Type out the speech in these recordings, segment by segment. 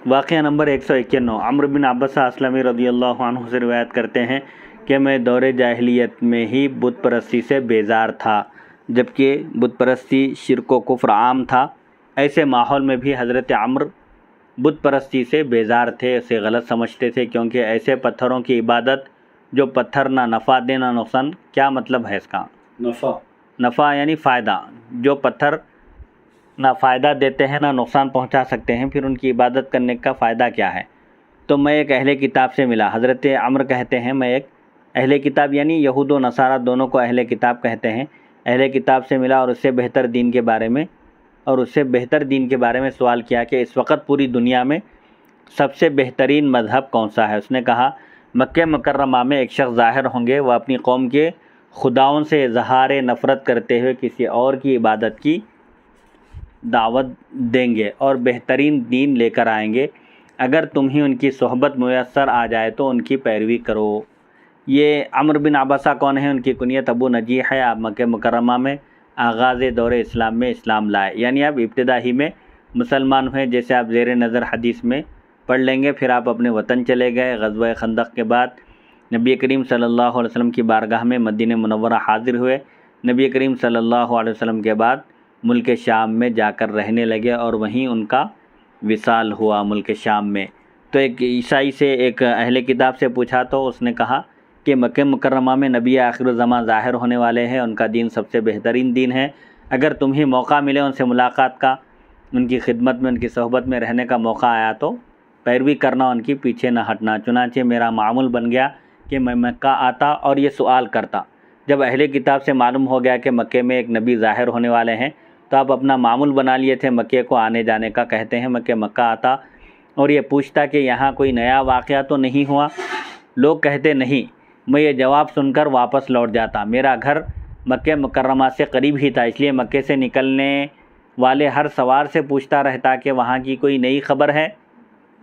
واقعہ نمبر 191۔ عمرو بن عبسہ اسلمی رضی اللہ عنہ سے روایت کرتے ہیں کہ میں دور جاہلیت میں ہی بت پرستی سے بیزار تھا، جبکہ بت پرستی شرک و کفر عام تھا۔ ایسے ماحول میں بھی حضرت عمرو بت پرستی سے بیزار تھے، اسے غلط سمجھتے تھے، کیونکہ ایسے پتھروں کی عبادت جو پتھر نہ نفع دے نہ نقصان۔ کیا مطلب ہے اس کا؟ نفع یعنی فائدہ، جو پتھر نہ فائدہ دیتے ہیں نہ نقصان پہنچا سکتے ہیں، پھر ان کی عبادت کرنے کا فائدہ کیا ہے؟ تو میں ایک اہل کتاب سے ملا۔ حضرت عمرو کہتے ہیں میں ایک اہل کتاب یعنی یہود و نصارہ دونوں کو اہل کتاب کہتے ہیں، اہل کتاب سے ملا اور اس سے بہتر دین کے بارے میں سوال کیا کہ اس وقت پوری دنیا میں سب سے بہترین مذہب کون سا ہے؟ اس نے کہا مکہ مکرمہ میں ایک شخص ظاہر ہوں گے، وہ اپنی قوم کے خداؤں سے اظہار نفرت کرتے ہوئے کسی اور کی عبادت کی دعوت دیں گے اور بہترین دین لے کر آئیں گے۔ اگر تمہیں ان کی صحبت میسر آ جائے تو ان کی پیروی کرو۔ یہ عمرو بن عبسہ کون ہے؟ ان کی کنیت ابو نجیح ہے۔ آپ مکہ مکرمہ میں آغاز دور اسلام میں اسلام لائے، یعنی آپ ابتدا ہی میں مسلمان ہوئے، جیسے آپ زیر نظر حدیث میں پڑھ لیں گے۔ پھر آپ اپنے وطن چلے گئے، غزوہ خندق کے بعد نبی کریم صلی اللہ علیہ وسلم کی بارگاہ میں مدینہ منورہ حاضر ہوئے۔ نبی کریم صلی اللہ علیہ وسلم کے بعد ملک شام میں جا کر رہنے لگے اور وہیں ان کا وصال ہوا ملک شام میں۔ تو ایک عیسائی سے، ایک اہل کتاب سے پوچھا تو اس نے کہا کہ مکہ مکرمہ میں نبی آخر الزمان ظاہر ہونے والے ہیں، ان کا دین سب سے بہترین دین ہے۔ اگر تمہیں موقع ملے ان سے ملاقات کا، ان کی خدمت میں، ان کی صحبت میں رہنے کا موقع آیا تو پیروی کرنا، ان کی پیچھے نہ ہٹنا۔ چنانچہ میرا معمول بن گیا کہ میں مکہ آتا اور یہ سوال کرتا۔ جب اہل کتاب سے معلوم ہو گیا کہ مکے میں ایک نبی ظاہر ہونے والے ہیں تو آپ اپنا معمول بنا لیے تھے مکے کو آنے جانے کا۔ کہتے ہیں میں مکہ آتا اور یہ پوچھتا کہ یہاں کوئی نیا واقعہ تو نہیں ہوا؟ لوگ کہتے نہیں۔ میں یہ جواب سن کر واپس لوٹ جاتا۔ میرا گھر مکہ مکرمہ سے قریب ہی تھا، اس لیے مکے سے نکلنے والے ہر سوار سے پوچھتا رہتا کہ وہاں کی کوئی نئی خبر ہے؟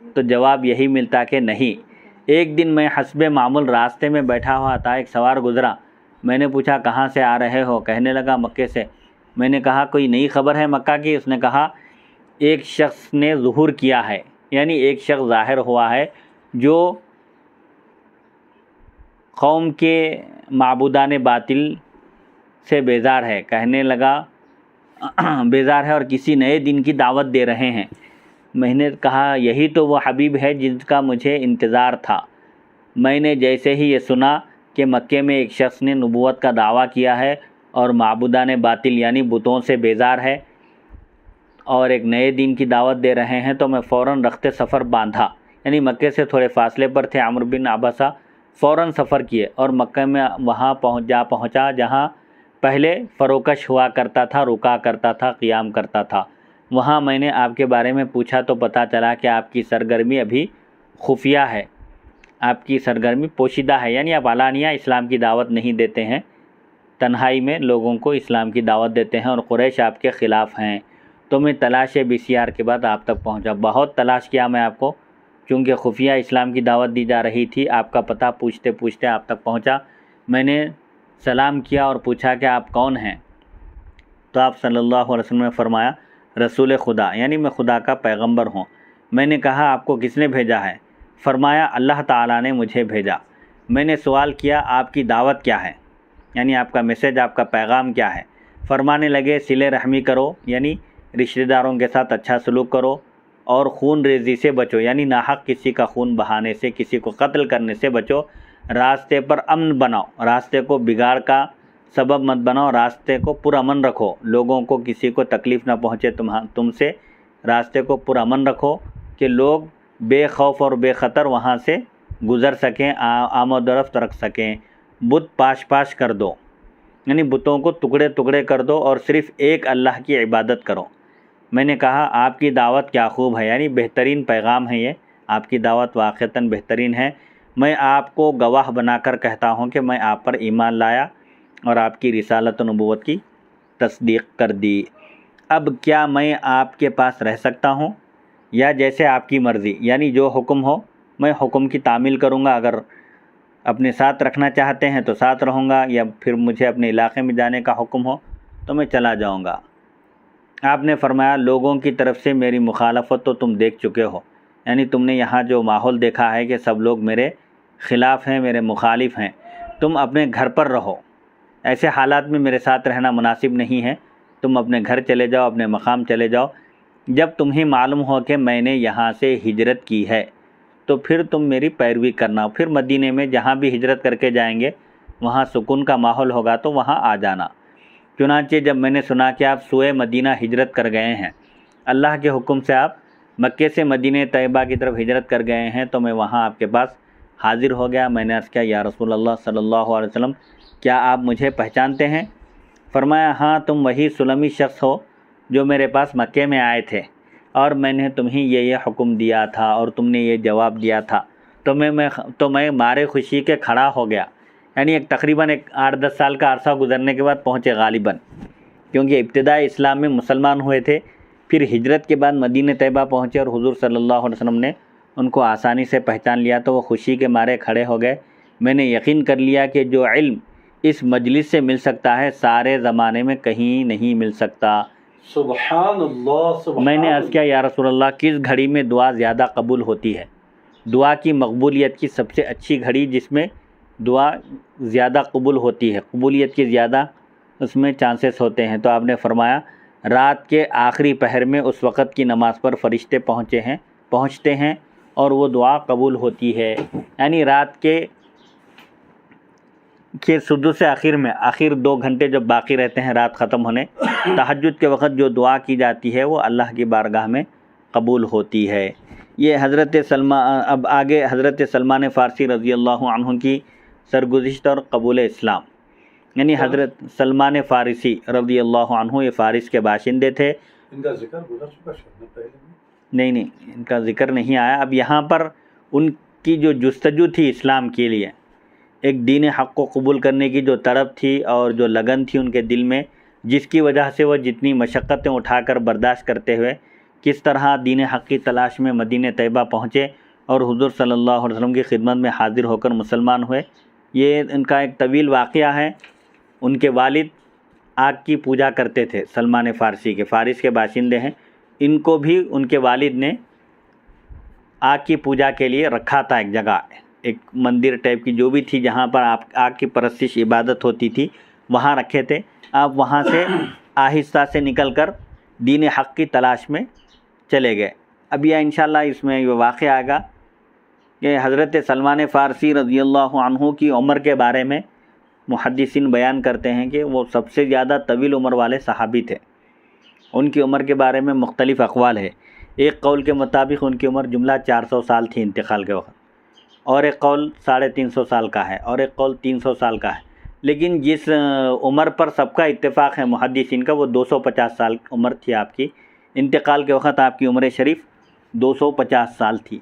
تو جواب یہی ملتا کہ نہیں۔ ایک دن میں حسب معمول راستے میں بیٹھا ہوا تھا، ایک سوار گزرا۔ میں نے پوچھا کہاں سے آ رہے ہو؟ کہنے لگا مکے سے۔ میں نے کہا کوئی نئی خبر ہے مکہ کی؟ اس نے کہا ایک شخص نے ظہور کیا ہے، یعنی ایک شخص ظاہر ہوا ہے جو قوم کے معبودان باطل سے بیزار ہے۔ کہنے لگا بیزار ہے اور کسی نئے دین کی دعوت دے رہے ہیں۔ میں نے کہا یہی تو وہ حبیب ہے جس کا مجھے انتظار تھا۔ میں نے جیسے ہی یہ سنا کہ مکے میں ایک شخص نے نبوت کا دعویٰ کیا ہے اور معبودان باطل یعنی بتوں سے بیزار ہے اور ایک نئے دین کی دعوت دے رہے ہیں، تو میں فوراً رخت سفر باندھا، یعنی مکے سے تھوڑے فاصلے پر تھے عمرو بن عبسہ۔ فوراً سفر کیے اور مکہ میں وہاں پہنچا جہاں پہلے فروکش ہوا کرتا تھا، رکا کرتا تھا، قیام کرتا تھا۔ وہاں میں نے آپ کے بارے میں پوچھا تو پتہ چلا کہ آپ کی سرگرمی ابھی خفیہ ہے، آپ کی سرگرمی پوشیدہ ہے، یعنی آپ علانیہ اسلام کی دعوت نہیں دیتے ہیں، تنہائی میں لوگوں کو اسلام کی دعوت دیتے ہیں اور قریش آپ کے خلاف ہیں۔ تو میں تلاش BCR کے بعد آپ تک پہنچا۔ بہت تلاش کیا میں آپ کو، چونکہ خفیہ اسلام کی دعوت دی جا رہی تھی۔ آپ کا پتہ پوچھتے پوچھتے آپ تک پہنچا۔ میں نے سلام کیا اور پوچھا کہ آپ کون ہیں؟ تو آپ صلی اللہ علیہ وسلم نے فرمایا رسول خدا، یعنی میں خدا کا پیغمبر ہوں۔ میں نے کہا آپ کو کس نے بھیجا ہے؟ فرمایا اللہ تعالیٰ نے مجھے بھیجا۔ میں نے سوال کیا آپ کی دعوت کیا ہے، یعنی آپ کا میسج، آپ کا پیغام کیا ہے؟ فرمانے لگے صلہ رحمی کرو، یعنی رشتہ داروں کے ساتھ اچھا سلوک کرو، اور خون ریزی سے بچو، یعنی ناحق کسی کا خون بہانے سے، کسی کو قتل کرنے سے بچو۔ راستے پر امن بناؤ، راستے کو بگاڑ کا سبب مت بناؤ، راستے کو پرامن رکھو، لوگوں کو کسی کو تکلیف نہ پہنچے تم سے، راستے کو پرامن رکھو کہ لوگ بے خوف اور بے خطر وہاں سے گزر سکیں، آمد و رفت رکھ سکیں۔ بت پاش کر دو، یعنی بتوں کو ٹکڑے ٹکڑے کر دو اور صرف ایک اللہ کی عبادت کرو۔ میں نے کہا آپ کی دعوت کیا خوب ہے، یعنی بہترین پیغام ہے یہ، آپ کی دعوت واقعتاً بہترین ہے۔ میں آپ کو گواہ بنا کر کہتا ہوں کہ میں آپ پر ایمان لایا اور آپ کی رسالت و نبوت کی تصدیق کر دی۔ اب کیا میں آپ کے پاس رہ سکتا ہوں یا جیسے آپ کی مرضی، یعنی جو حکم ہو میں حکم کی تعمیل کروں گا، اگر اپنے ساتھ رکھنا چاہتے ہیں تو ساتھ رہوں گا، یا پھر مجھے اپنے علاقے میں جانے کا حکم ہو تو میں چلا جاؤں گا۔ آپ نے فرمایا لوگوں کی طرف سے میری مخالفت تو تم دیکھ چکے ہو، یعنی تم نے یہاں جو ماحول دیکھا ہے کہ سب لوگ میرے خلاف ہیں، میرے مخالف ہیں، تم اپنے گھر پر رہو، ایسے حالات میں میرے ساتھ رہنا مناسب نہیں ہے، تم اپنے گھر چلے جاؤ، اپنے مقام چلے جاؤ۔ جب تمہیں معلوم ہو کہ میں نے یہاں سے ہجرت کی ہے تو پھر تم میری پیروی کرنا، پھر مدینے میں جہاں بھی ہجرت کر کے جائیں گے وہاں سکون کا ماحول ہوگا تو وہاں آ جانا۔ چنانچہ جب میں نے سنا کہ آپ سوئے مدینہ ہجرت کر گئے ہیں، اللہ کے حکم سے آپ مکے سے مدینہ طیبہ کی طرف ہجرت کر گئے ہیں، تو میں وہاں آپ کے پاس حاضر ہو گیا۔ میں نے عرض کیا یا رسول اللہ صلی اللہ علیہ وسلم، کیا آپ مجھے پہچانتے ہیں؟ فرمایا ہاں، تم وہی سلمی شخص ہو جو میرے پاس مکے میں آئے تھے اور میں نے تمہیں یہ حکم دیا تھا اور تم نے یہ جواب دیا تھا، تو میں مارے خوشی کے کھڑا ہو گیا۔ یعنی تقریباً 8-10 سال کا عرصہ گزرنے کے بعد پہنچے غالباً، کیونکہ ابتدائی اسلام میں مسلمان ہوئے تھے، پھر ہجرت کے بعد مدینہ طیبہ پہنچے اور حضور صلی اللہ علیہ وسلم نے ان کو آسانی سے پہچان لیا تو وہ خوشی کے مارے کھڑے ہو گئے۔ میں نے یقین کر لیا کہ جو علم اس مجلس سے مل سکتا ہے سارے زمانے میں کہیں نہیں مل سکتا۔ سبحان اللہ، سبحان میں نے عرض کیا یا رسول اللہ، کس گھڑی میں دعا زیادہ قبول ہوتی ہے؟ دعا کی مقبولیت کی سب سے اچھی گھڑی جس میں دعا زیادہ قبول ہوتی ہے، قبولیت کی زیادہ اس میں چانسز ہوتے ہیں، تو آپ نے فرمایا رات کے آخری پہر میں اس وقت کی نماز پر فرشتے پہنچتے ہیں اور وہ دعا قبول ہوتی ہے۔ یعنی رات کے سدس اخیر میں آخر 2 گھنٹے جب باقی رہتے ہیں رات ختم ہونے، تہجد کے وقت جو دعا کی جاتی ہے وہ اللہ کی بارگاہ میں قبول ہوتی ہے۔ یہ اب آگے حضرت سلمان فارسی رضی اللہ عنہ کی سرگزشت اور قبول اسلام۔ یعنی حضرت سلمان فارسی رضی اللہ عنہ یہ فارس کے باشندے تھے۔ ان کا ذکر گزر چکا شاید پہلے نہیں، ان کا ذکر نہیں آیا۔ اب یہاں پر ان کی جو جستجو تھی اسلام کے لیے، ایک دین حق کو قبول کرنے کی جو طلب تھی اور جو لگن تھی ان کے دل میں، جس کی وجہ سے وہ جتنی مشقتیں اٹھا کر برداشت کرتے ہوئے کس طرح دین حق کی تلاش میں مدینہ طیبہ پہنچے اور حضور صلی اللہ علیہ وسلم کی خدمت میں حاضر ہو کر مسلمان ہوئے، یہ ان کا ایک طویل واقعہ ہے۔ ان کے والد آگ کی پوجا کرتے تھے، سلمان فارسی کے، فارس کے باشندے ہیں، ان کو بھی ان کے والد نے آگ کی پوجا کے لیے رکھا تھا، ایک جگہ، ایک مندر ٹائپ کی جو بھی تھی جہاں پر آگ کی پرستش عبادت ہوتی تھی، وہاں رکھے تھے۔ آپ وہاں سے آہستہ سے نکل کر دین حق کی تلاش میں چلے گئے۔ اب یہ انشاءاللہ اس میں یہ واقعہ آئے گا کہ حضرت سلمان فارسی رضی اللہ عنہ کی عمر کے بارے میں محدثین بیان کرتے ہیں کہ وہ سب سے زیادہ طویل عمر والے صحابی تھے۔ ان کی عمر کے بارے میں مختلف اقوال ہے۔ ایک قول کے مطابق ان کی عمر جملہ 400 سال تھی انتقال کے وقت، اور ایک قول 350 سال کا ہے، اور ایک قول 300 سال کا ہے، لیکن جس عمر پر سب کا اتفاق ہے محدثین کا وہ 250 سال عمر تھی آپ کی۔ انتقال کے وقت آپ کی عمر شریف 250 سال تھی۔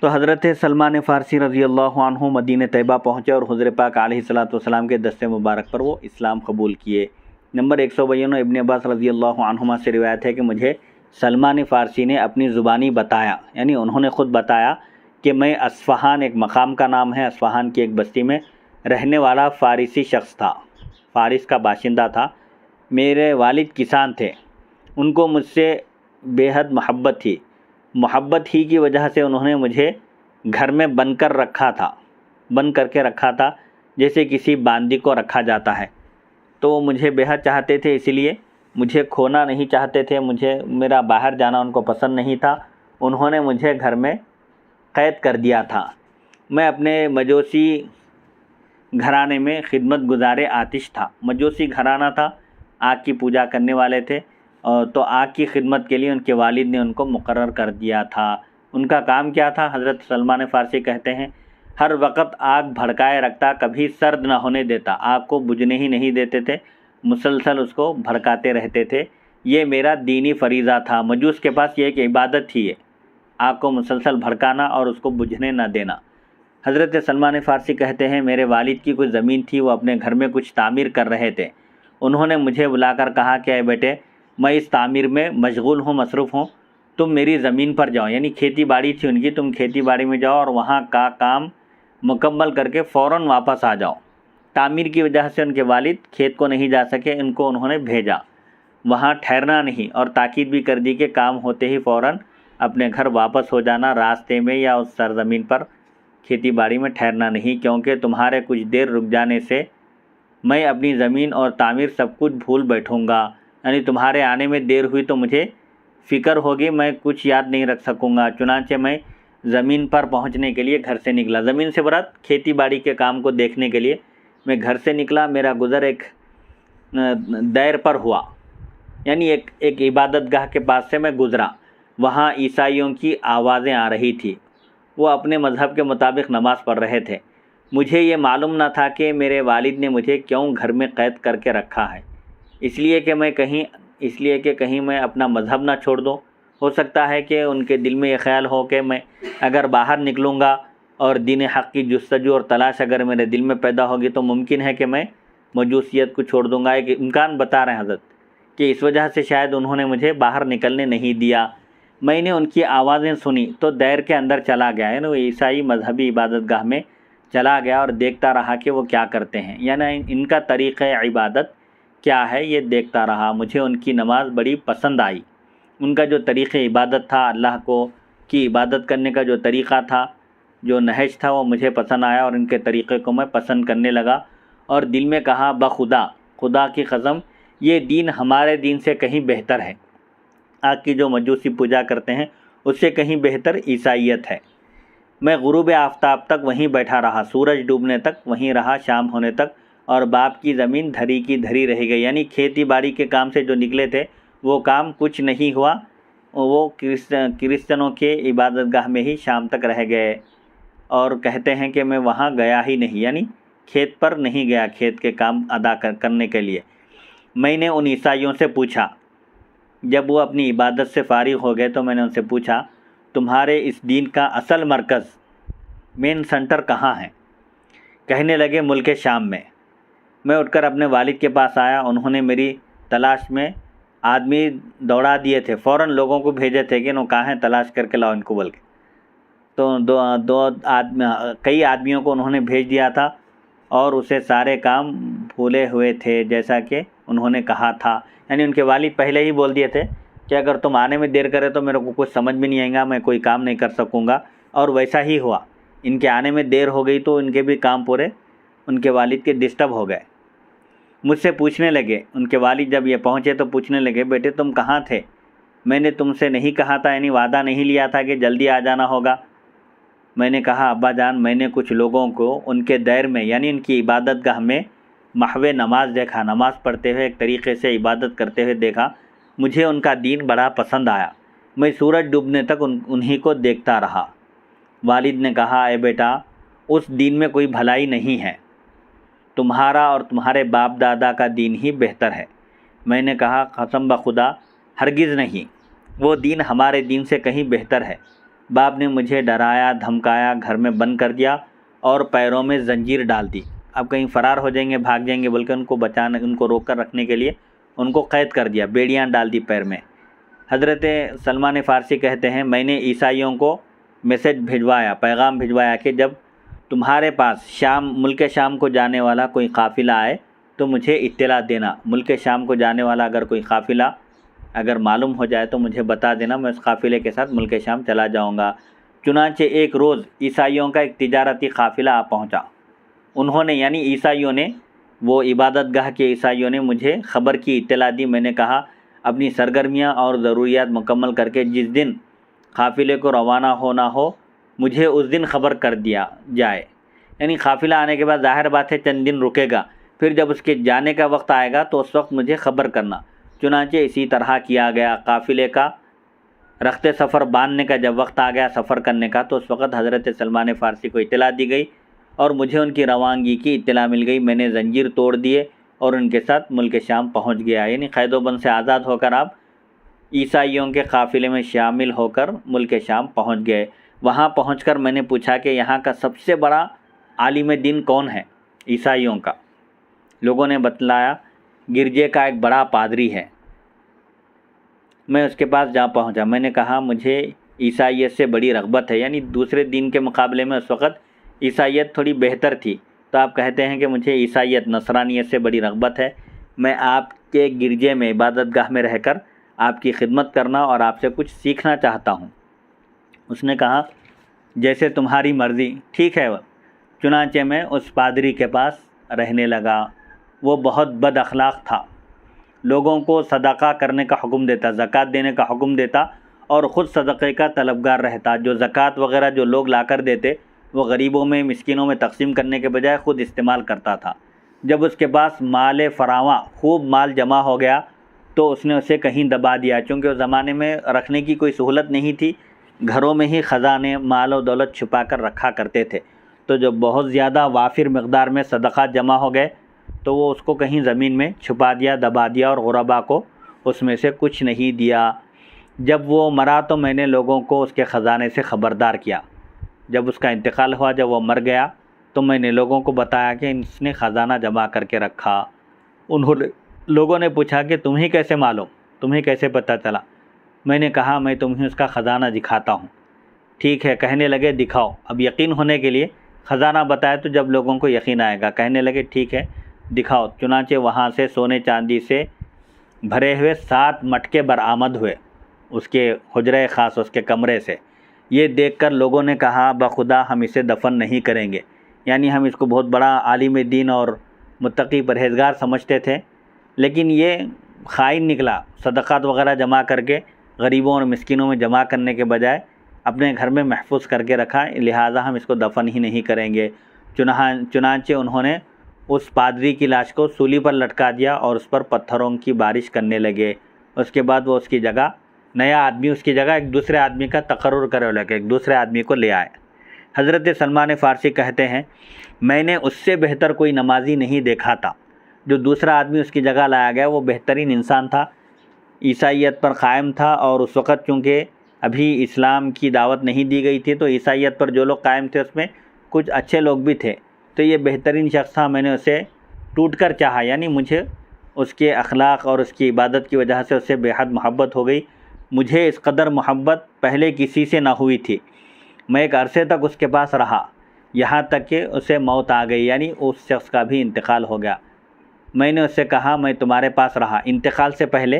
تو حضرت سلمان فارسی رضی اللہ عنہ مدینہ طیبہ پہنچے اور حضور پاک علیہ الصلوۃ والسلام کے دست مبارک پر وہ اسلام قبول کیے۔ نمبر 152 ابن عباس رضی اللہ عنہما سے روایت ہے کہ مجھے سلمان فارسی نے اپنی زبانی بتایا، یعنی انہوں نے خود بتایا کہ میں اصفہان، ایک مقام کا نام ہے، اصفہان کی ایک بستی میں رہنے والا فارسی شخص تھا، فارس کا باشندہ تھا۔ میرے والد کسان تھے، ان کو مجھ سے بے حد محبت تھی، محبت ہی کی وجہ سے انہوں نے مجھے گھر میں بند کر کے رکھا تھا جیسے کسی باندی کو رکھا جاتا ہے۔ تو وہ مجھے بے حد چاہتے تھے، اس لیے مجھے کھونا نہیں چاہتے تھے، میرا باہر جانا ان کو پسند نہیں تھا۔ انہوں نے مجھے گھر میں قید کر دیا تھا۔ میں اپنے مجوسی گھرانے میں خدمت گزار آتش تھا۔ مجوسی گھرانہ تھا، آگ کی پوجا کرنے والے تھے، تو آگ کی خدمت کے لیے ان کے والد نے ان کو مقرر کر دیا تھا۔ ان کا کام کیا تھا؟ حضرت سلمان فارسی کہتے ہیں ہر وقت آگ بھڑکائے رکھتا، کبھی سرد نہ ہونے دیتا، آگ کو بجھنے ہی نہیں دیتے تھے، مسلسل اس کو بھڑکاتے رہتے تھے۔ یہ میرا دینی فریضہ تھا۔ مجوس کے پاس یہ ایک عبادت تھی، آگ کو مسلسل بھڑکانا اور اس کو بجھنے نہ دینا۔ حضرت سلمان فارسی کہتے ہیں میرے والد کی کوئی زمین تھی، وہ اپنے گھر میں کچھ تعمیر کر رہے تھے۔ انہوں نے مجھے بلا کر کہا کہ اے بیٹے، میں اس تعمیر میں مشغول ہوں، مصروف ہوں، تم میری زمین پر جاؤ، یعنی کھیتی باڑی تھی ان کی، تم کھیتی باڑی میں جاؤ اور وہاں کا کام مکمل کر کے فوراً واپس آ جاؤ۔ تعمیر کی وجہ سے ان کے والد کھیت کو نہیں جا سکے، ان کو انہوں نے بھیجا، وہاں ٹھہرنا نہیں، اور تاکید بھی کر دی کہ کام ہوتے ہی فوراً اپنے گھر واپس ہو جانا، راستے میں یا اس سرزمین پر کھیتی باڑی میں ٹھہرنا نہیں، کیونکہ تمہارے کچھ دیر رک جانے سے میں اپنی زمین اور تعمیر سب کچھ بھول بیٹھوں گا، یعنی تمہارے آنے میں دیر ہوئی تو مجھے فکر ہوگی، میں کچھ یاد نہیں رکھ سکوں گا۔ چنانچہ میں زمین پر پہنچنے کے لیے گھر سے نکلا۔ زمین سے مراد کھیتی باڑی کے کام کو دیکھنے کے لیے میں گھر سے نکلا۔ میرا گزر ایک دیر پر ہوا، یعنی ایک عبادت گاہ کے پاس سے میں گزرا۔ وہاں عیسائیوں کی آوازیں آ رہی تھی، وہ اپنے مذہب کے مطابق نماز پڑھ رہے تھے۔ مجھے یہ معلوم نہ تھا کہ میرے والد نے مجھے کیوں گھر میں قید کر کے رکھا ہے، اس لیے کہ کہیں میں اپنا مذہب نہ چھوڑ دوں۔ ہو سکتا ہے کہ ان کے دل میں یہ خیال ہو کہ میں اگر باہر نکلوں گا اور دین حق کی جستجو اور تلاش اگر میرے دل میں پیدا ہوگی تو ممکن ہے کہ میں مجوسیت کو چھوڑ دوں گا۔ ایک امکان بتا رہے ہیں حضرت کہ اس وجہ سے شاید انہوں نے مجھے باہر نکلنے نہیں دیا۔ میں نے ان کی آوازیں سنی تو دیر کے اندر چلا گیا، یعنی وہ عیسائی مذہبی عبادت گاہ میں چلا گیا اور دیکھتا رہا کہ وہ کیا کرتے ہیں، یعنی ان کا طریقہ عبادت کیا ہے یہ دیکھتا رہا۔ مجھے ان کی نماز بڑی پسند آئی، ان کا جو طریقہ عبادت تھا، اللہ کی عبادت کرنے کا جو طریقہ تھا، جو نہج تھا، وہ مجھے پسند آیا اور ان کے طریقے کو میں پسند کرنے لگا اور دل میں کہا بخدا، خدا کی قسم یہ دین ہمارے دین سے کہیں بہتر ہے، آگ کی جو مجوسی پوجا کرتے ہیں اس سے کہیں بہتر عیسائیت ہے۔ میں غروب آفتاب تک وہیں بیٹھا رہا، سورج ڈوبنے تک وہیں رہا، شام ہونے تک، اور باپ کی زمین دھری کی دھری رہ گئی، یعنی کھیتی باڑی کے کام سے جو نکلے تھے وہ کام کچھ نہیں ہوا، وہ کرسچنوں کے عبادت گاہ میں ہی شام تک رہ گئے، اور کہتے ہیں کہ میں وہاں گیا ہی نہیں، یعنی کھیت پر نہیں گیا کھیت کے کام ادا کرنے کے لیے۔ میں نے ان عیسائیوں سے پوچھا، جب وہ اپنی عبادت سے فارغ ہو گئے تو میں نے ان سے پوچھا تمہارے اس دین کا اصل مرکز، مین سنٹر کہاں ہے؟ کہنے لگے ملک شام میں۔ میں اٹھ کر اپنے والد کے پاس آیا، انہوں نے میری تلاش میں آدمی دوڑا دیے تھے، فوراً لوگوں کو بھیجے تھے کہ انہوں کہاں ہیں، تلاش کر کے لاؤ ان کو بول کے۔ تو کئی آدمیوں کو انہوں نے بھیج دیا تھا اور اسے سارے کام بھولے ہوئے تھے جیسا کہ انہوں نے کہا تھا، یعنی ان کے والد پہلے ہی بول دیے تھے کہ اگر تم آنے میں دیر کرے تو میرے کو کچھ سمجھ بھی نہیں آئے گا، میں کوئی کام نہیں کر سکوں گا، اور ویسا ہی ہوا۔ ان کے آنے میں دیر ہو گئی تو ان کے بھی کام پورے ان کے والد کے ڈسٹرب ہو گئے۔ مجھ سے پوچھنے لگے، ان کے والد جب یہ پہنچے تو پوچھنے لگے بیٹے تم کہاں تھے؟ میں نے تم سے نہیں کہا تھا، یعنی وعدہ نہیں لیا تھا کہ جلدی آ جانا ہوگا؟ میں نے کہا ابا جان میں نے کچھ لوگوں کو ان کے دیر میں، یعنی ان کی عبادت گاہ میں محو نماز دیکھا، نماز پڑھتے ہوئے ایک طریقے سے عبادت کرتے ہوئے دیکھا، مجھے ان کا دین بڑا پسند آیا، میں سورج ڈوبنے تک انہی کو دیکھتا رہا۔ والد نے کہا اے بیٹا اس دین میں کوئی بھلائی نہیں ہے، تمہارا اور تمہارے باپ دادا کا دین ہی بہتر ہے۔ میں نے کہا قسم بخدا ہرگز نہیں، وہ دین ہمارے دین سے کہیں بہتر ہے۔ باپ نے مجھے ڈرایا دھمکایا، گھر میں بند کر دیا اور پیروں میں زنجیر ڈال دی، اب کہیں فرار ہو جائیں گے بھاگ جائیں گے بلکہ ان کو بچانے، ان کو روک کر رکھنے کے لیے ان کو قید کر دیا، بیڑیاں ڈال دی پیر میں۔ حضرت سلمان فارسی کہتے ہیں میں نے عیسائیوں کو میسج بھجوایا، پیغام بھجوایا کہ جب تمہارے پاس ملک شام کو جانے والا کوئی قافلہ آئے تو مجھے اطلاع دینا، ملک شام کو جانے والا اگر کوئی قافلہ اگر معلوم ہو جائے تو مجھے بتا دینا، میں اس قافلے کے ساتھ ملک شام چلا جاؤں گا۔ چنانچہ ایک روز عیسائیوں کا ایک تجارتی قافلہ آ پہنچا، انہوں نے یعنی عیسائیوں نے، وہ عبادت گاہ کے عیسائیوں نے مجھے خبر کی اطلاع دی۔ میں نے کہا اپنی سرگرمیاں اور ضروریات مکمل کر کے جس دن قافلے کو روانہ ہونا ہو مجھے اس دن خبر کر دیا جائے، یعنی قافلہ آنے کے بعد ظاہر بات ہے چند دن رکے گا، پھر جب اس کے جانے کا وقت آئے گا تو اس وقت مجھے خبر کرنا۔ چنانچہ اسی طرح کیا گیا۔ قافلے کا رخت سفر باندھنے کا جب وقت آ گیا سفر کرنے کا تو اس وقت حضرت سلمان فارسی کو اطلاع دی گئی اور مجھے ان کی روانگی کی اطلاع مل گئی۔ میں نے زنجیر توڑ دیے اور ان کے ساتھ ملک شام پہنچ گیا، یعنی قید و بند سے آزاد ہو کر آپ عیسائیوں کے قافلے میں شامل ہو کر ملک شام پہنچ گئے۔ وہاں پہنچ کر میں نے پوچھا کہ یہاں کا سب سے بڑا عالم دین کون ہے عیسائیوں کا؟ لوگوں نے بتلایا گرجے کا ایک بڑا پادری ہے۔ میں اس کے پاس جا پہنچا، میں نے کہا مجھے عیسائیت سے بڑی رغبت ہے، یعنی دوسرے دین کے مقابلے میں اس وقت عیسائیت تھوڑی بہتر تھی، تو آپ کہتے ہیں کہ مجھے عیسائیت نصرانیت سے بڑی رغبت ہے، میں آپ کے گرجے میں عبادت گاہ میں رہ کر آپ کی خدمت کرنا اور آپ سے کچھ سیکھنا چاہتا ہوں۔ اس نے کہا جیسے تمہاری مرضی، ٹھیک ہے۔ چنانچہ میں اس پادری کے پاس رہنے لگا۔ وہ بہت بد اخلاق تھا، لوگوں کو صدقہ کرنے کا حکم دیتا، زکوٰۃ دینے کا حکم دیتا اور خود صدقے کا طلبگار رہتا۔ جو زکوٰۃ وغیرہ جو لوگ لا کر دیتے وہ غریبوں میں، مسکینوں میں تقسیم کرنے کے بجائے خود استعمال کرتا تھا۔ جب اس کے پاس مال فراواں، خوب مال جمع ہو گیا تو اس نے اسے کہیں دبا دیا، چونکہ اس زمانے میں رکھنے کی کوئی سہولت نہیں تھی، گھروں میں ہی خزانے مال و دولت چھپا کر رکھا کرتے تھے۔ تو جب بہت زیادہ وافر مقدار میں صدقات جمع ہو گئے تو وہ اس کو کہیں زمین میں چھپا دیا، دبا دیا اور غربا کو اس میں سے کچھ نہیں دیا۔ جب وہ مرا تو میں نے لوگوں کو اس کے خزانے سے خبردار کیا۔ جب اس کا انتقال ہوا، جب وہ مر گیا تو میں نے لوگوں کو بتایا کہ اس نے خزانہ جمع کر کے رکھا۔ لوگوں نے پوچھا کہ تمہیں کیسے معلوم، تمہیں کیسے پتہ چلا؟ میں نے کہا میں تمہیں اس کا خزانہ دکھاتا ہوں۔ ٹھیک ہے، کہنے لگے دکھاؤ۔ اب یقین ہونے کے لیے خزانہ بتایا تو جب لوگوں کو یقین آئے گا، کہنے لگے ٹھیک ہے دکھاؤ۔ چنانچہ وہاں سے سونے چاندی سے بھرے ہوئے 7 مٹکے برآمد ہوئے اس کے حجرہ خاص، اس کے کمرے سے۔ یہ دیکھ کر لوگوں نے کہا بخدا ہم اسے دفن نہیں کریں گے، یعنی ہم اس کو بہت بڑا عالم دین اور متقی پرہیزگار سمجھتے تھے، لیکن یہ خائن نکلا۔ صدقات وغیرہ جمع کر کے غریبوں اور مسکینوں میں جمع کرنے کے بجائے اپنے گھر میں محفوظ کر کے رکھا، لہٰذا ہم اس کو دفن ہی نہیں کریں گے۔ چنانچہ انہوں نے اس پادری کی لاش کو سولی پر لٹکا دیا اور اس پر پتھروں کی بارش کرنے لگے۔ اس کے بعد وہ اس کی جگہ نیا آدمی، اس کی جگہ ایک دوسرے آدمی کا تقرر کرنے لگے، ایک دوسرے آدمی کو لے آئے۔ حضرت سلمان فارسی کہتے ہیں میں نے اس سے بہتر کوئی نمازی نہیں دیکھا تھا۔ جو دوسرا آدمی اس کی جگہ لایا گیا وہ بہترین انسان تھا، عیسائیت پر قائم تھا، اور اس وقت چونکہ ابھی اسلام کی دعوت نہیں دی گئی تھی تو عیسائیت پر جو لوگ قائم تھے اس میں کچھ اچھے لوگ بھی تھے۔ تو یہ بہترین شخص تھا، میں نے اسے ٹوٹ کر چاہا، یعنی مجھے اس کے اخلاق اور اس کی عبادت کی وجہ سے اس سے بے حد محبت ہو گئی۔ مجھے اس قدر محبت پہلے کسی سے نہ ہوئی تھی۔ میں ایک عرصے تک اس کے پاس رہا، یہاں تک کہ اسے موت آ گئی، یعنی اس شخص کا بھی انتقال ہو گیا۔ میں نے اس سے کہا میں تمہارے پاس رہا۔ انتقال سے پہلے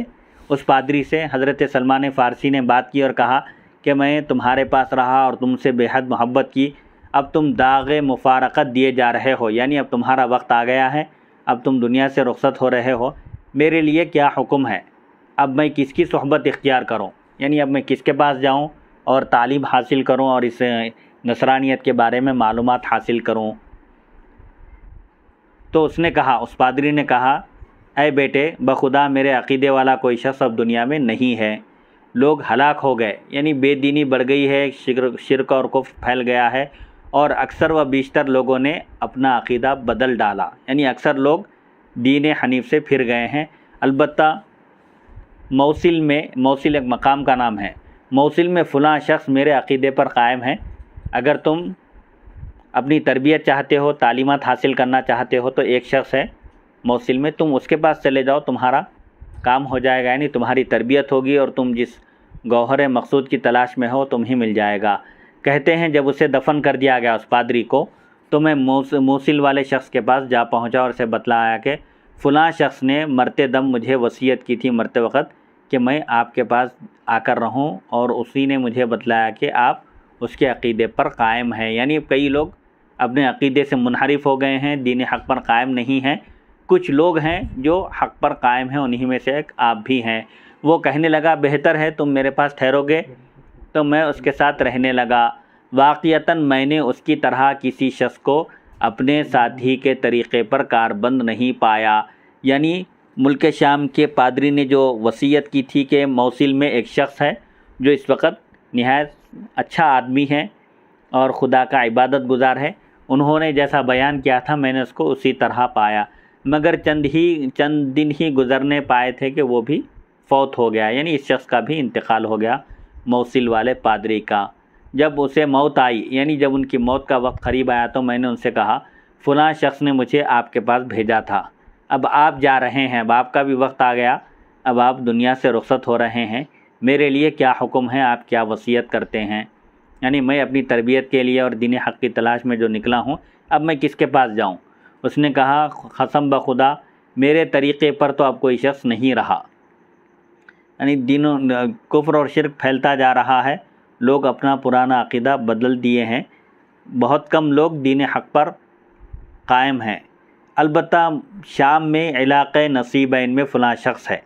اس پادری سے حضرت سلمان فارسی نے بات کی اور کہا کہ میں تمہارے پاس رہا اور تم سے بے حد محبت کی، اب تم داغ مفارقت دیے جا رہے ہو، یعنی اب تمہارا وقت آ گیا ہے، اب تم دنیا سے رخصت ہو رہے ہو، میرے لیے کیا حکم ہے؟ اب میں کس کی صحبت اختیار کروں، یعنی اب میں کس کے پاس جاؤں اور تعلیم حاصل کروں اور اس نصرانیت کے بارے میں معلومات حاصل کروں؟ تو اس نے کہا، اس پادری نے کہا اے بیٹے، بخدا میرے عقیدے والا کوئی شخص اب دنیا میں نہیں ہے، لوگ ہلاک ہو گئے، یعنی بے دینی بڑھ گئی ہے، شرک اور کفر پھیل گیا ہے، اور اکثر و بیشتر لوگوں نے اپنا عقیدہ بدل ڈالا، یعنی اکثر لوگ دین حنیف سے پھر گئے ہیں۔ البتہ موصل ایک مقام کا نام ہے، موصل میں فلاں شخص میرے عقیدے پر قائم ہے، اگر تم اپنی تربیت چاہتے ہو، تعلیمات حاصل کرنا چاہتے ہو تو ایک شخص ہے موصل میں، تم اس کے پاس چلے جاؤ، تمہارا کام ہو جائے گا، یعنی تمہاری تربیت ہوگی اور تم جس گوہر مقصود کی تلاش میں ہو تمہیں مل جائے گا۔ کہتے ہیں جب اسے دفن کر دیا گیا اس پادری کو تو میں موصل والے شخص کے پاس جا پہنچا اور اسے بتلایا کہ فلاں شخص نے مرتے دم مجھے وصیت کی تھی مرتے وقت کہ میں آپ کے پاس آ کر رہوں، اور اسی نے مجھے بتلایا کہ آپ اس کے عقیدے پر قائم ہیں، یعنی کئی لوگ اپنے عقیدے سے منحرف ہو گئے ہیں، دین حق پر قائم نہیں ہیں، کچھ لوگ ہیں جو حق پر قائم ہیں، انہی میں سے ایک آپ بھی ہیں۔ وہ کہنے لگا بہتر ہے تم میرے پاس ٹھہرو گے، تو میں اس کے ساتھ رہنے لگا۔ واقعتاً میں نے اس کی طرح کسی شخص کو اپنے ساتھی کے طریقے پر کاربند نہیں پایا، یعنی ملک شام کے پادری نے جو وصیت کی تھی کہ موصل میں ایک شخص ہے جو اس وقت نہایت اچھا آدمی ہے اور خدا کا عبادت گزار ہے، انہوں نے جیسا بیان کیا تھا میں نے اس کو اسی طرح پایا، مگر چند دن ہی گزرنے پائے تھے کہ وہ بھی فوت ہو گیا، یعنی اس شخص کا بھی انتقال ہو گیا موصل والے پادری کا۔ جب اسے موت آئی، یعنی جب ان کی موت کا وقت قریب آیا تو میں نے ان سے کہا فلاں شخص نے مجھے آپ کے پاس بھیجا تھا، اب آپ جا رہے ہیں، اب آپ کا بھی وقت آ گیا، اب آپ دنیا سے رخصت ہو رہے ہیں، میرے لیے کیا حکم ہے، آپ کیا وصیت کرتے ہیں؟ یعنی میں اپنی تربیت کے لیے اور دین حق کی تلاش میں جو نکلا ہوں، اب میں کس کے پاس جاؤں؟ اس نے کہا قسم بخدا میرے طریقے پر تو اب کوئی شخص نہیں رہا، یعنی کفر اور شرک پھیلتا جا رہا ہے لوگ اپنا پرانا عقیدہ بدل دیے ہیں، بہت کم لوگ دین حق پر قائم ہیں۔ البتہ شام میں علاقہ نصیبین میں فلاں شخص ہے،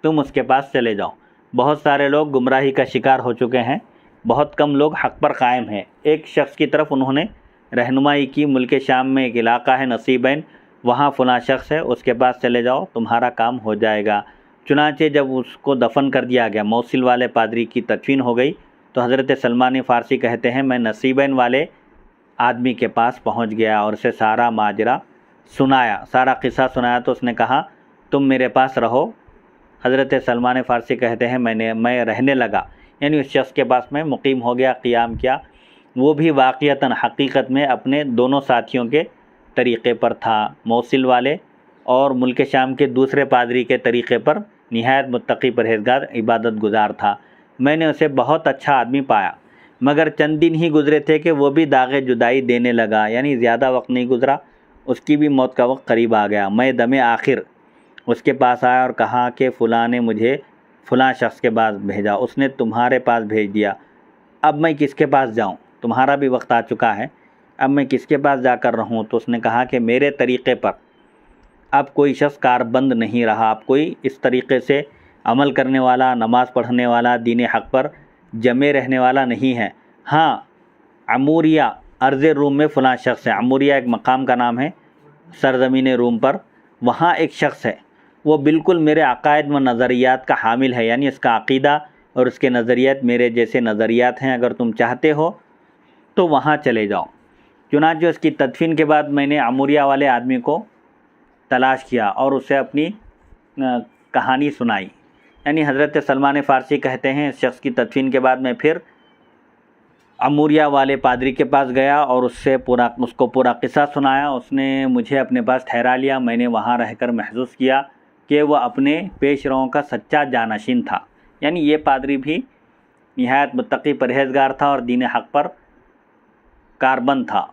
تم اس کے پاس چلے جاؤ۔ بہت سارے لوگ گمراہی کا شکار ہو چکے ہیں، بہت کم لوگ حق پر قائم ہیں۔ ایک شخص کی طرف انہوں نے رہنمائی کی، ملک شام میں ایک علاقہ ہے نصیبین، وہاں فلاں شخص ہے، اس کے پاس چلے جاؤ، تمہارا کام ہو جائے گا۔ چنانچہ جب اس کو دفن کر دیا گیا، موصل والے پادری کی تدفین ہو گئی، تو حضرت سلمان فارسی کہتے ہیں میں نصیبین والے آدمی کے پاس پہنچ گیا اور اسے سارا ماجرا سنایا، سارا قصہ سنایا، تو اس نے کہا تم میرے پاس رہو۔ حضرت سلمان فارسی کہتے ہیں میں رہنے لگا، یعنی اس شخص کے پاس میں مقیم ہو گیا، قیام کیا۔ وہ بھی واقعتاً حقیقت میں اپنے دونوں ساتھیوں کے طریقے پر تھا، موصل والے اور ملک شام کے دوسرے پادری کے طریقے پر نہایت متقی پرہیزگار عبادت گزار تھا۔ میں نے اسے بہت اچھا آدمی پایا، مگر چند دن ہی گزرے تھے کہ وہ بھی داغ جدائی دینے لگا، یعنی زیادہ وقت نہیں گزرا، اس کی بھی موت کا وقت قریب آ گیا۔ میں دم آخر اس کے پاس آیا اور کہا کہ فلاں نے مجھے فلاں شخص کے پاس بھیجا، اس نے تمہارے پاس بھیج دیا، اب میں کس کے پاس جاؤں؟ تمہارا بھی وقت آ چکا ہے، اب میں کس کے پاس جا کر رہوں؟ تو اس نے کہا کہ میرے طریقے پر اب کوئی شخص کاربند نہیں رہا، اب کوئی اس طریقے سے عمل کرنے والا، نماز پڑھنے والا، دین حق پر جمے رہنے والا نہیں ہے۔ ہاں، عموریہ ارض روم میں فلاں شخص ہے، عموریہ ایک مقام کا نام ہے سرزمین روم پر، وہاں ایک شخص ہے، وہ بالکل میرے عقائد و نظریات کا حامل ہے، یعنی اس کا عقیدہ اور اس کے نظریات میرے جیسے نظریات ہیں، اگر تم چاہتے ہو تو وہاں چلے جاؤ۔ چنانچہ اس کی تدفین کے بعد میں نے عموریہ والے آدمی کو تلاش کیا اور اسے اپنی کہانی سنائی، یعنی حضرت سلمان فارسی کہتے ہیں اس شخص کی تدفین کے بعد میں پھر عموریہ والے پادری کے پاس گیا اور اس کو پورا قصہ سنایا۔ اس نے مجھے اپنے پاس ٹھہرا لیا، میں نے وہاں رہ کر محسوس کیا کہ وہ اپنے پیش روؤں کا سچا جانشین تھا، یعنی یہ پادری بھی نہایت متقی پرہیزگار تھا اور دین حق پر کاربند تھا۔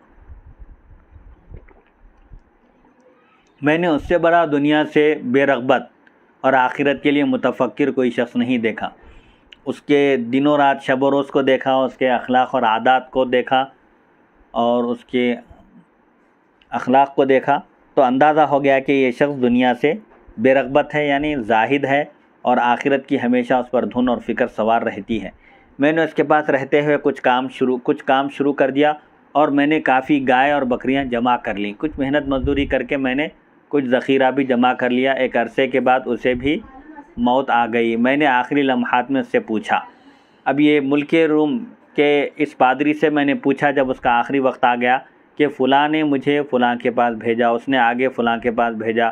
میں نے اس سے بڑا دنیا سے بے رغبت اور آخرت کے لیے متفکر کوئی شخص نہیں دیکھا۔ اس کے دن و رات، شب و روز کو دیکھا، اس کے اخلاق اور عادات کو دیکھا اور اس کے اخلاق کو دیکھا تو اندازہ ہو گیا کہ یہ شخص دنیا سے بے رغبت ہے، یعنی زاہد ہے، اور آخرت کی ہمیشہ اس پر دھن اور فکر سوار رہتی ہے۔ میں نے اس کے پاس رہتے ہوئے کچھ کام شروع کر دیا اور میں نے کافی گائے اور بکریاں جمع کر لیں، کچھ محنت مزدوری کر کے میں نے کچھ ذخیرہ بھی جمع کر لیا۔ ایک عرصے کے بعد اسے بھی موت آ گئی۔ میں نے آخری لمحات میں اس سے پوچھا، اب یہ ملک روم کے اس پادری سے میں نے پوچھا جب اس کا آخری وقت آ گیا کہ فلاں نے مجھے فلاں کے پاس بھیجا، اس نے آگے فلاں کے پاس بھیجا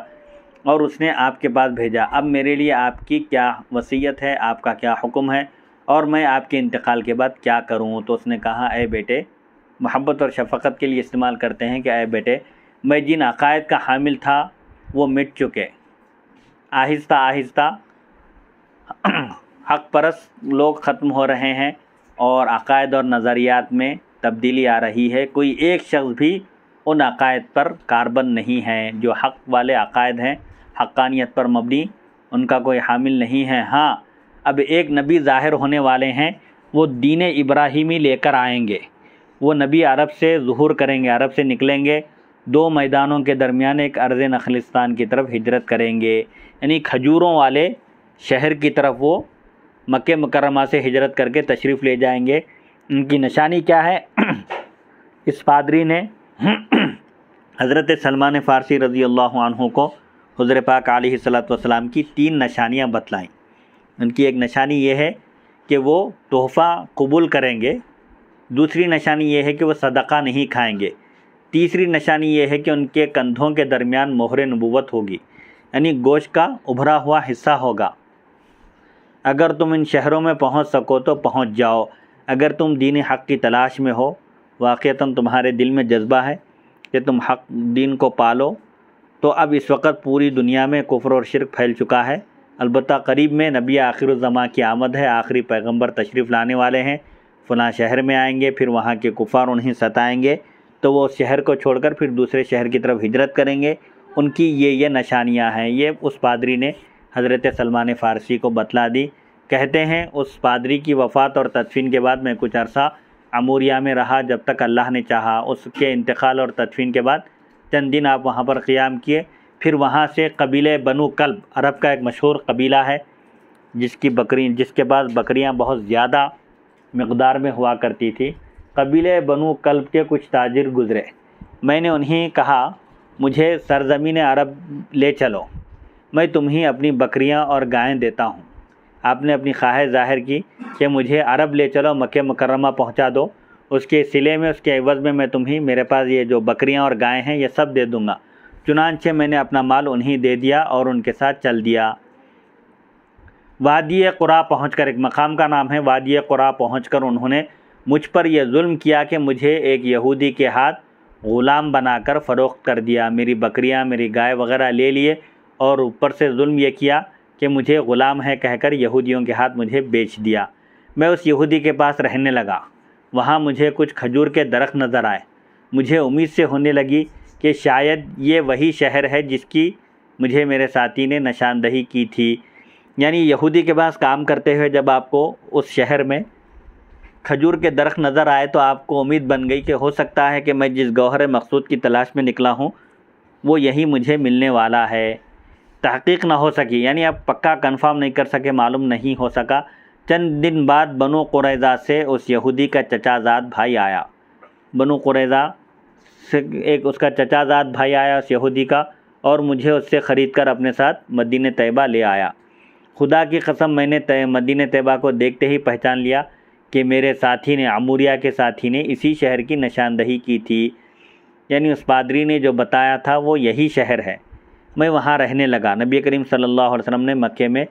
اور اس نے آپ کے پاس بھیجا، اب میرے لیے آپ کی کیا وصیت ہے، آپ کا کیا حکم ہے اور میں آپ کے انتقال کے بعد کیا کروں؟ تو اس نے کہا اے بیٹے، محبت اور شفقت کے لیے استعمال کرتے ہیں کہ اے بیٹے، میں جن عقائد کا حامل تھا وہ مٹ چکے، آہستہ آہستہ حق پرست لوگ ختم ہو رہے ہیں اور عقائد اور نظریات میں تبدیلی آ رہی ہے۔ کوئی ایک شخص بھی ان عقائد پر کاربند نہیں ہے، جو حق والے عقائد ہیں، حقانیت پر مبنی، ان کا کوئی حامل نہیں ہے۔ ہاں، اب ایک نبی ظاہر ہونے والے ہیں، وہ دین ابراہیمی لے کر آئیں گے، وہ نبی عرب سے ظہور کریں گے، عرب سے نکلیں گے، دو میدانوں کے درمیان ایک ارض نخلستان کی طرف ہجرت کریں گے، یعنی کھجوروں والے شہر کی طرف وہ مکہ مکرمہ سے ہجرت کر کے تشریف لے جائیں گے۔ ان کی نشانی کیا ہے؟ اس پادری نے حضرت سلمان فارسی رضی اللہ عنہ کو حضور پاک علیہ الصلوۃ والسلام کی 3 نشانیاں بتلائیں۔ ان کی ایک نشانی یہ ہے کہ وہ تحفہ قبول کریں گے، دوسری نشانی یہ ہے کہ وہ صدقہ نہیں کھائیں گے، تیسری نشانی یہ ہے کہ ان کے کندھوں کے درمیان مہر نبوت ہوگی، یعنی گوشت کا ابھرا ہوا حصہ ہوگا۔ اگر تم ان شہروں میں پہنچ سکو تو پہنچ جاؤ، اگر تم دین حق کی تلاش میں ہو، واقعتاً تمہارے دل میں جذبہ ہے کہ تم حق دین کو پالو، تو اب اس وقت پوری دنیا میں کفر اور شرک پھیل چکا ہے، البتہ قریب میں نبی آخر الزماں کی آمد ہے، آخری پیغمبر تشریف لانے والے ہیں، فلاں شہر میں آئیں گے، پھر وہاں کے کفار انہیں ستائیں گے تو وہ اس شہر کو چھوڑ کر پھر دوسرے شہر کی طرف ہجرت کریں گے۔ ان کی یہ نشانیاں ہیں۔ یہ اس پادری نے حضرت سلمان فارسی کو بتلا دی کہتے ہیں اس پادری کی وفات اور تدفین کے بعد میں کچھ عرصہ عموریہ میں رہا جب تک اللہ نے چاہا۔ اس کے انتقال اور تدفین کے بعد چند دن آپ وہاں پر قیام کیے، پھر وہاں سے قبیلہ بنو کلب، عرب کا ایک مشہور قبیلہ ہے جس کے پاس بکریاں بہت زیادہ مقدار میں ہوا کرتی تھی، قبیلہ بنو کلب کے کچھ تاجر گزرے۔ میں نے انہیں کہا مجھے سرزمین عرب لے چلو، میں تمہیں اپنی بکریاں اور گائیں دیتا ہوں۔ آپ نے اپنی خواہش ظاہر کی کہ مجھے عرب لے چلو، مکہ مکرمہ پہنچا دو، اس کے صلے میں، اس کے عوض میں تمہیں میرے پاس یہ جو بکریاں اور گائیں ہیں یہ سب دے دوں گا۔ چنانچہ میں نے اپنا مال انہیں دے دیا اور ان کے ساتھ چل دیا۔ وادی قرا پہنچ کر، ایک مقام کا نام ہے وادی قرا، پہنچ کر انہوں نے مجھ پر یہ ظلم کیا کہ مجھے ایک یہودی کے ہاتھ غلام بنا کر فروخت کر دیا، میری بکریاں، میری گائے وغیرہ لے لیے، اور اوپر سے ظلم یہ کیا کہ مجھے غلام ہے کہہ کر یہودیوں کے ہاتھ مجھے بیچ دیا۔ میں اس یہودی کے پاس رہنے لگا، وہاں مجھے کچھ کھجور کے درخت نظر آئے، مجھے امید سے ہونے لگی کہ شاید یہ وہی شہر ہے جس کی مجھے میرے ساتھی نے نشاندہی کی تھی۔ یعنی یہودی کے پاس کام کرتے ہوئے جب آپ کو اس شہر میں کھجور کے درخت نظر آئے تو آپ کو امید بن گئی کہ ہو سکتا ہے کہ میں جس گوہر مقصود کی تلاش میں نکلا ہوں وہ یہی مجھے ملنے والا ہے۔ تحقیق نہ ہو سکی، یعنی آپ پکا کنفرم نہیں کر سکے، معلوم نہیں ہو سکا۔ چند دن بعد بنو قریظہ سے اس یہودی کا چچا زاد بھائی آیا، بنو قریظہ سے ایک اس کا چچا زاد بھائی آیا اس یہودی کا، اور مجھے اس سے خرید کر اپنے ساتھ مدینہ طیبہ لے آیا۔ خدا کی قسم میں نے مدینہ طیبہ کو دیکھتے ہی پہچان لیا کہ میرے ساتھی نے، عموریہ کے ساتھی نے اسی شہر کی نشاندہی کی تھی، یعنی اس پادری نے جو بتایا تھا وہ یہی شہر ہے۔ میں وہاں رہنے لگا۔ نبی کریم صلی اللہ علیہ وسلم نے مکے میں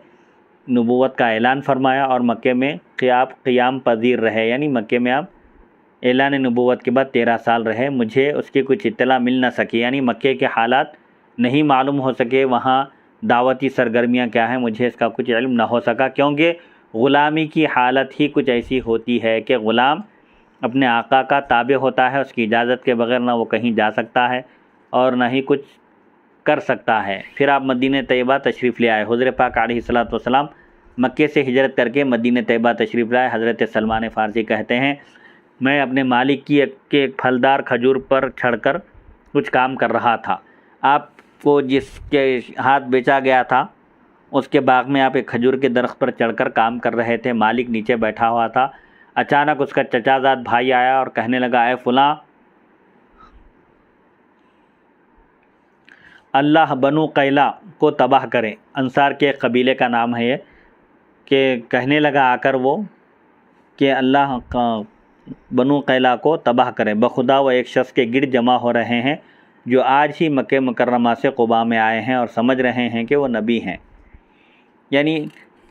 نبوت کا اعلان فرمایا اور مکے میں قیام پذیر رہے، یعنی مکے میں آپ اعلان نبوت کے بعد 13 سال رہے۔ مجھے اس کی کچھ اطلاع مل نہ سکی، یعنی مکے کے حالات نہیں معلوم ہو سکے، وہاں دعوتی سرگرمیاں کیا ہیں، مجھے اس کا کچھ علم نہ ہو سکا، کیونکہ غلامی کی حالت ہی کچھ ایسی ہوتی ہے کہ غلام اپنے آقا کا تابع ہوتا ہے، اس کی اجازت کے بغیر نہ وہ کہیں جا سکتا ہے اور نہ ہی کچھ کر سکتا ہے۔ پھر آپ مدینہ طیبہ تشریف لے آئے۔ حضور پاک علیہ الصلوۃ والسلام مکے سے ہجرت کر کے مدینہ طیبہ تشریف لائے۔ حضرت سلمان فارسی کہتے ہیں میں اپنے مالک کی ایک پھلدار کھجور پر چڑھ کر کچھ کام کر رہا تھا۔ آپ کو جس کے ہاتھ بیچا گیا تھا اس کے باغ میں آپ ایک کھجور کے درخت پر چڑھ کر کام کر رہے تھے، مالک نیچے بیٹھا ہوا تھا۔ اچانک اس کا چچا زاد بھائی آیا اور کہنے لگا اے فلاں، اللہ بنو قیلا کو تباہ کرے۔ انصار کے ایک قبیلے کا نام ہے یہ، کہ کہنے لگا آ کر وہ کہ اللہ بنو قیلا کو تباہ کرے، بخدا وہ ایک شخص کے گرد جمع ہو رہے ہیں جو آج ہی مکہ مکرمہ سے قباء میں آئے ہیں اور سمجھ رہے ہیں کہ وہ نبی ہیں۔ یعنی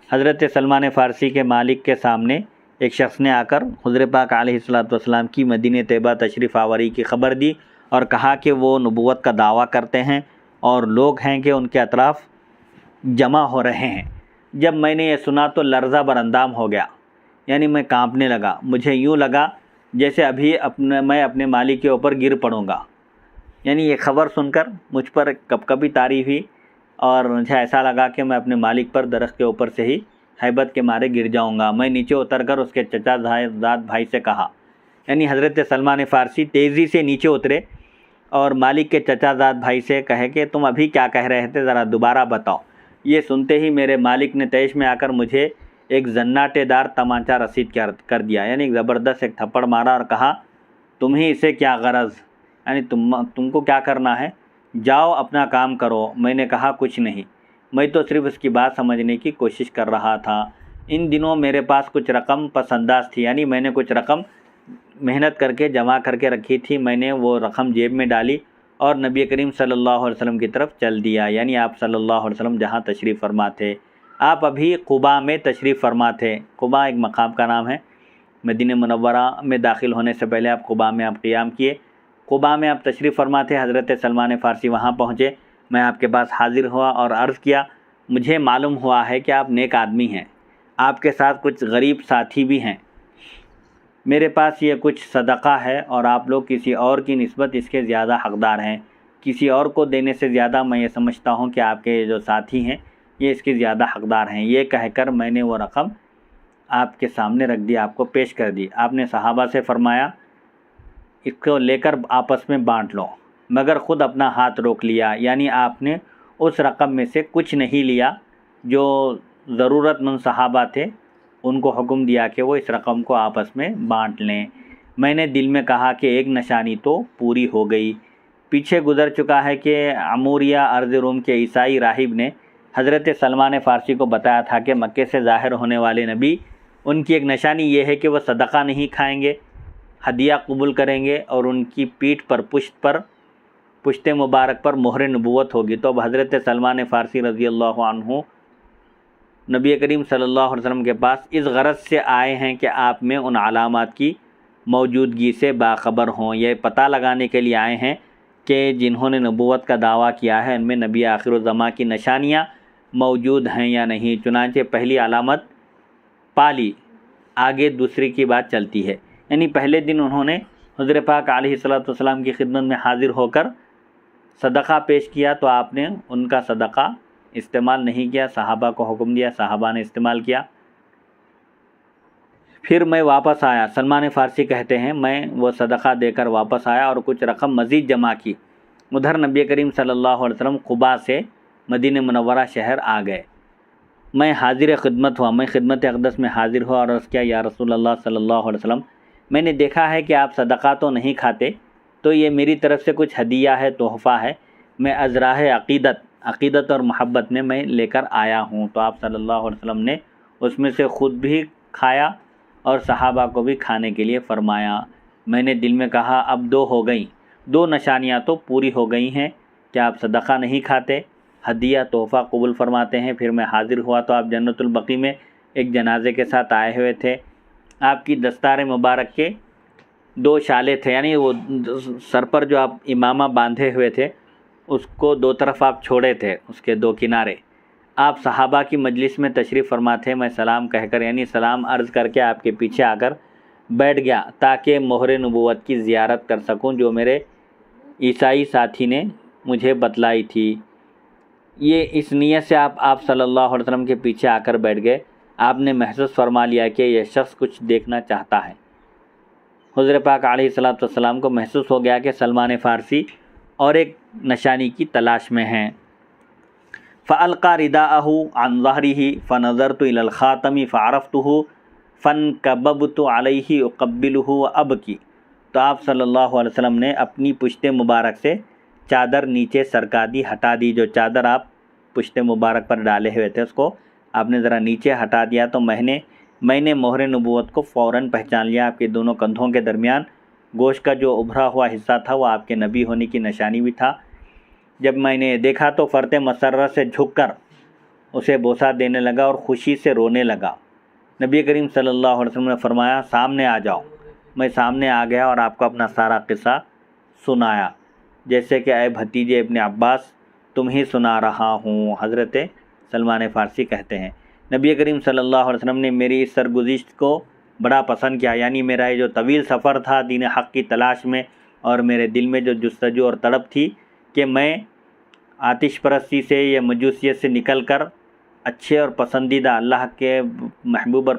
حضرت سلمان فارسی کے مالک کے سامنے ایک شخص نے آ کر حضور پاک علیہ الصلوۃ والسلام کی مدینہ طیبہ تشریف آوری کی خبر دی اور کہا کہ وہ نبوت کا دعویٰ کرتے ہیں اور لوگ ہیں کہ ان کے اطراف جمع ہو رہے ہیں۔ جب میں نے یہ سنا تو لرزہ بر اندام ہو گیا، یعنی میں کانپنے لگا، مجھے یوں لگا جیسے ابھی میں اپنے مالک کے اوپر گر پڑوں گا۔ یعنی یہ خبر سن کر مجھ پر کبھی طاری ہوئی اور مجھے ایسا لگا کہ میں اپنے مالک پر درخت کے اوپر سے ہی ہیبت کے مارے گر جاؤں گا۔ میں نیچے اتر کر اس کے چچا زاد بھائی سے کہا، یعنی حضرت سلمان فارسی تیزی سے نیچے اترے اور مالک کے چچا زاد بھائی سے کہے کہ تم ابھی کیا کہہ رہے تھے، ذرا دوبارہ بتاؤ۔ یہ سنتے ہی میرے مالک نے تیش میں آ کر مجھے ایک زناٹے دار تمانچہ رسید کر دیا، یعنی ایک زبردست ایک تھپڑ مارا اور کہا تمہیں اسے کیا غرض، یعنی تم کو کیا کرنا ہے، جاؤ اپنا کام کرو۔ میں نے کہا کچھ نہیں، میں تو صرف اس کی بات سمجھنے کی کوشش کر رہا تھا۔ ان دنوں میرے پاس کچھ رقم پس انداز تھی، یعنی میں نے کچھ رقم محنت کر کے جمع کر کے رکھی تھی، میں نے وہ رقم جیب میں ڈالی اور نبی کریم صلی اللہ علیہ وسلم کی طرف چل دیا، یعنی آپ صلی اللہ علیہ وسلم جہاں تشریف فرما تھے۔ آپ ابھی قباء میں تشریف فرما تھے۔ قباء ایک مقام کا نام ہے، مدینہ منورہ میں داخل ہونے سے پہلے آپ قباء میں آپ قیام کیے۔ قباء میں آپ تشریف فرما تھے، حضرت سلمان فارسی وہاں پہنچے، میں آپ کے پاس حاضر ہوا اور عرض کیا مجھے معلوم ہوا ہے کہ آپ نیک آدمی ہیں، آپ کے ساتھ کچھ غریب ساتھی بھی ہیں، میرے پاس یہ کچھ صدقہ ہے اور آپ لوگ کسی اور کی نسبت اس کے زیادہ حقدار ہیں، کسی اور کو دینے سے زیادہ میں یہ سمجھتا ہوں کہ آپ کے جو ساتھی ہیں یہ اس کی زیادہ حقدار ہیں۔ یہ کہہ کر میں نے وہ رقم آپ کے سامنے رکھ دی، آپ کو پیش کر دی۔ آپ نے صحابہ سے فرمایا اس کو لے کر آپس میں بانٹ لو، مگر خود اپنا ہاتھ روک لیا، یعنی آپ نے اس رقم میں سے کچھ نہیں لیا۔ جو ضرورت مند صحابہ تھے ان کو حکم دیا کہ وہ اس رقم کو آپس میں بانٹ لیں۔ میں نے دل میں کہا کہ ایک نشانی تو پوری ہو گئی۔ پیچھے گزر چکا ہے کہ عموریہ ارض روم کے عیسائی راہب نے حضرت سلمان فارسی کو بتایا تھا کہ مکے سے ظاہر ہونے والے نبی، ان کی ایک نشانی یہ ہے کہ وہ صدقہ نہیں کھائیں گے، ہدیہ قبول کریں گے، اور ان کی پیٹھ پر پشت مبارک پر مہر نبوت ہوگی۔ تو اب حضرت سلمان فارسی رضی اللہ عنہ نبی کریم صلی اللہ علیہ وسلم کے پاس اس غرض سے آئے ہیں کہ آپ میں ان علامات کی موجودگی سے باخبر ہوں۔ یہ پتہ لگانے کے لیے آئے ہیں کہ جنہوں نے نبوت کا دعویٰ کیا ہے ان میں نبی آخر الزماں کی نشانیاں موجود ہیں یا نہیں۔ چنانچہ پہلی علامت پا لی، آگے دوسری کی بات چلتی ہے۔ یعنی پہلے دن انہوں نے حضور پاک علیہ السلام کی خدمت میں حاضر ہو کر صدقہ پیش کیا، تو آپ نے ان کا صدقہ استعمال نہیں کیا، صحابہ کو حکم دیا، صحابہ نے استعمال کیا۔ پھر میں واپس آیا، سلمان فارسی کہتے ہیں میں وہ صدقہ دے کر واپس آیا اور کچھ رقم مزید جمع کی۔ ادھر نبی کریم صلی اللہ علیہ وسلم قباء سے مدینہ منورہ شہر آ گئے۔ میں حاضر خدمت ہوا، میں خدمت اقدس میں حاضر ہوا اور عرض کیا یا رسول اللہ صلی اللہ علیہ وسلم، میں نے دیکھا ہے کہ آپ صدقہ تو نہیں کھاتے، تو یہ میری طرف سے کچھ ہدیہ ہے، تحفہ ہے، میں ازراہ عقیدت اور محبت میں لے کر آیا ہوں۔ تو آپ صلی اللہ علیہ وسلم نے اس میں سے خود بھی کھایا اور صحابہ کو بھی کھانے کے لیے فرمایا۔ میں نے دل میں کہا اب دو ہو گئیں، دو نشانیاں تو پوری ہو گئی ہیں کہ آپ صدقہ نہیں کھاتے، ہدیہ تحفہ قبول فرماتے ہیں۔ پھر میں حاضر ہوا تو آپ جنت البقیع میں ایک جنازے کے ساتھ آئے ہوئے تھے۔ آپ کی دستار مبارک کے دو شالے تھے، یعنی وہ سر پر جو آپ امامہ باندھے ہوئے تھے اس کو دو طرف آپ چھوڑے تھے، اس کے دو کنارے۔ آپ صحابہ کی مجلس میں تشریف فرما تھے۔ میں سلام کہہ کر یعنی سلام عرض کر کے آپ کے پیچھے آ کر بیٹھ گیا تاکہ مہر نبوت کی زیارت کر سکوں جو میرے عیسائی ساتھی نے مجھے بتلائی تھی۔ یہ اس نیت سے آپ صلی اللہ علیہ وسلم کے پیچھے آ کر بیٹھ گئے۔ آپ نے محسوس فرما لیا کہ یہ شخص کچھ دیکھنا چاہتا ہے۔ حضور پاک علیہ السلام کو محسوس ہو گیا کہ سلمان فارسی اور ایک نشانی کی تلاش میں ہیں۔ فَأَلْقَى رِدَاءَهُ عَنْ ظَهْرِهِ فَنَظَرْتُ إِلَى الْخَاتَمِ فَعَرَفْتُهُ فَانْكَبَبْتُ عَلَيْهِ أُقَبِّلُهُ وَأَبْكِي۔ تو آپ صلی اللہ علیہ وسلم نے اپنی پشت مبارک سے چادر نیچے سرکا دی، ہٹا دی۔ جو چادر آپ پشت مبارک پر ڈالے ہوئے تھے اس کو آپ نے ذرا نیچے ہٹا دیا، تو میں نے مہر نبوت کو فوراً پہچان لیا۔ آپ کے دونوں کندھوں کے درمیان گوشت کا جو ابھرا ہوا حصہ تھا وہ آپ کے نبی ہونے کی نشانی بھی تھا۔ جب میں نے دیکھا تو فرط مسرت سے جھک کر اسے بوسہ دینے لگا اور خوشی سے رونے لگا۔ نبی کریم صلی اللہ علیہ وسلم نے فرمایا سامنے آ جاؤ۔ میں سامنے آ گیا اور آپ کو اپنا سارا قصہ سنایا، جیسے کہ اے بھتیجے ابن عباس تم ہی سنا رہا ہوں۔ حضرت سلمان فارسی کہتے ہیں نبی کریم صلی اللہ علیہ وسلم نے میری اس سرگزشت کو بڑا پسند کیا، یعنی میرا یہ جو طویل سفر تھا دین حق کی تلاش میں، اور میرے دل میں جو جستجو اور تڑپ تھی کہ میں آتش پرستی سے یا مجوسیت سے نکل کر اچھے اور پسندیدہ اللہ کے محبوب اور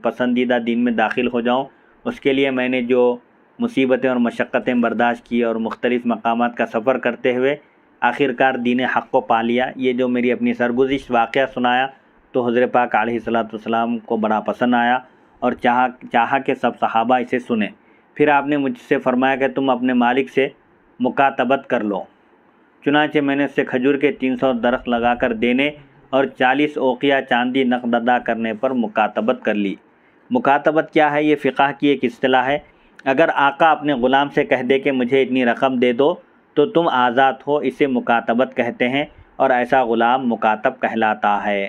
پسندیدہ دین میں داخل ہو جاؤں، اس کے لیے میں نے جو مصیبتیں اور مشقتیں برداشت کی اور مختلف مقامات کا سفر کرتے ہوئے آخرکار دین حق کو پا لیا۔ یہ جو میری اپنی سرگزشت واقعہ سنایا تو حضرت پاک علیہ السلام کو بڑا پسند آیا اور چاہا کہ سب صحابہ اسے سنیں۔ پھر آپ نے مجھ سے فرمایا کہ تم اپنے مالک سے مکاتبت کر لو۔ چنانچہ میں نے اس سے کھجور کے 300 درخت لگا کر دینے اور 40 اوقیہ چاندی نقد ادا کرنے پر مکاتبت کر لی۔ مکاتبت کیا ہے؟ یہ فقہ کی ایک اصطلاح ہے۔ اگر آقا اپنے غلام سے کہہ دے کہ مجھے اتنی رقم دے دو تو تم آزاد ہو، اسے مکاتبت کہتے ہیں، اور ایسا غلام مکاتب کہلاتا ہے۔